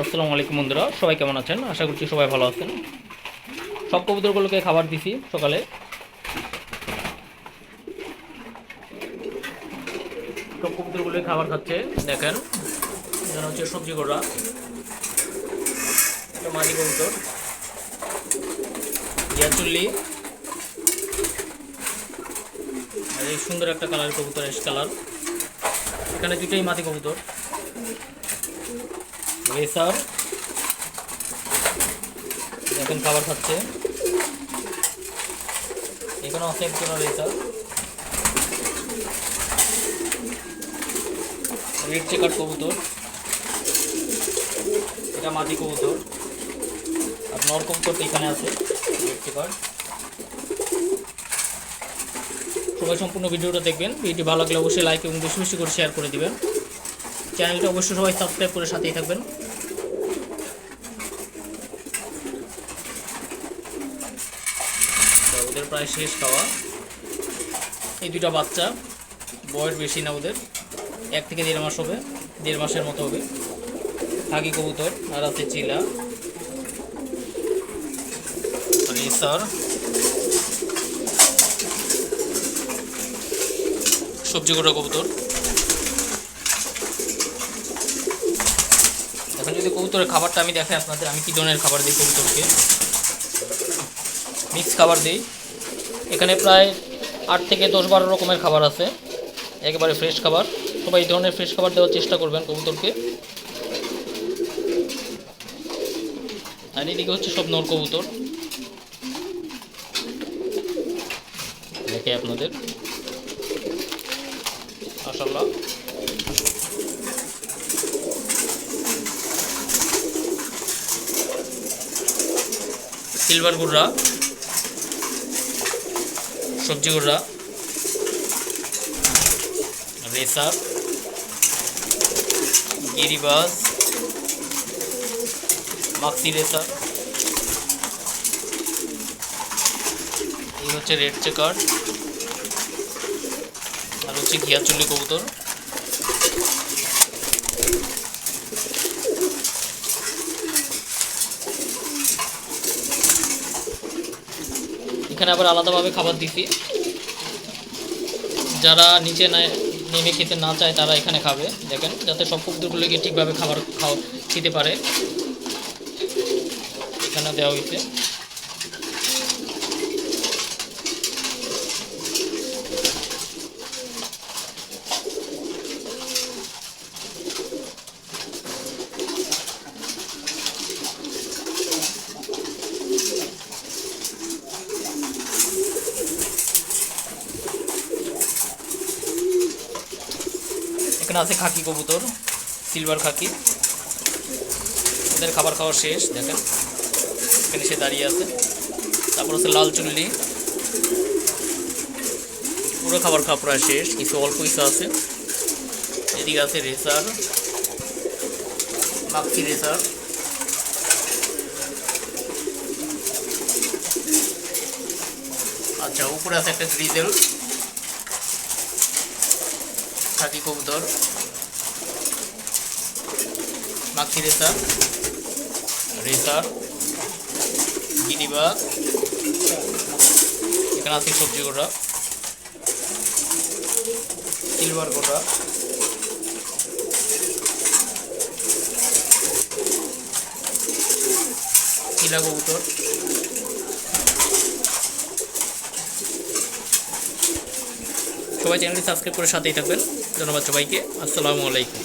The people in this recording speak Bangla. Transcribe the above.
আসসালামু আলাইকুম বন্ধুরা, সবাই কেমন আছেন? আশা করছি সবাই ভালো আছেন। সব কবুতরগুলোকে খাবার দিছি সকালে। সব কবুতরগুলোই খাবার খাচ্ছে। দেখেন, এখানে হচ্ছে সবজি গোড়া, এটা মাদি কবুতর, চুল্লি, আর এই সুন্দর একটা কালার কবুতর, এস কালার। এখানে দুটোই মাদি কবুতর। রেসার দেখেন খাবার খাচ্ছে। এখানেও আছে একজন রেসার। রেড চেকার কবুতর, এটা মাদি কবুতর, আর নর কবুতর তো এখানে আছে রেড চেকার। সবাই সম্পূর্ণ ভিডিওটা দেখবেন। ভিডিওটি ভালো লাগলে অবশ্যই লাইক এবং বেশি বেশি করে শেয়ার করে দিবেন। চ্যানেলটা অবশ্যই সবাই সাবস্ক্রাইব করে সাথেই থাকবেন। ওদের প্রায় শেষ খাওয়া। এই দুটা বাচ্চা, বয়স বেশি না ওদের, 1 থেকে 1.5 মাস হবে, 1.5 মাসের মতো হবে। খাকি কবুতর, আর আছে চিলা, রেসার, সবজি গোড়া কবুতর। এখন যদি কবুতরের খাবারটা আমি দেখাই আপনাদের, আমি কী ধরনের খাবার দিই কবুতরকে। মিক্স খাবার দিই। এখানে প্রায় 8 থেকে 10-12 রকমের খাবার আছে, একেবারে ফ্রেশ খাবার। সবাই এই ধরনের ফ্রেশ খাবার দেওয়ার চেষ্টা করবেন কবুতরকে। আর এদিকে হচ্ছে সব নর কবুতর, দেখে আপনাদের মাশাআল্লাহ। সিলভার গুড়া, সবজি গুড়া, রেসার, গিরিবাজ, মাক্সি রেসার, এই হচ্ছে রেড চেকার, আর হচ্ছে ঘিয়াচুল্লি কবুতর। এখানে আবার আলাদাভাবে খাবার দিছি। যারা নিচে নেমে খেতে না চায় তারা এখানে খাবে, দেখেন, যাতে সব কবুতরগুলোকে ঠিকভাবে খাবার খেতে পারে। এখানে দেওয়া হয়েছে। এখানে আছে খাকি কবুতর, সিলভার খাকি। ওদের খাবার খাওয়া শেষ, দেখেন এখানে সে দাঁড়িয়ে আছে। তারপর আছে লাল চুল্লি, পুরো খাবার খাওয়া প্রায় শেষ, কিছু অল্প কিছু আছে। এদিকে আছে রেসার, মাক্সি রেসার, আচ্ছা উপরে আছে একটা গ্রিজেল খাকি কবুতর, মাক্সি রেসার, রেসার, গিরিবাজ। এখানে আছে সবজি গোড়া, সিলভার গোড়া, চিলা কবুতর। সবাই চ্যানেলটি সাবস্ক্রাইব করে সাথেই থাকবেন। ধন্যবাদ সবাইকে। আসসালামু আলাইকুম।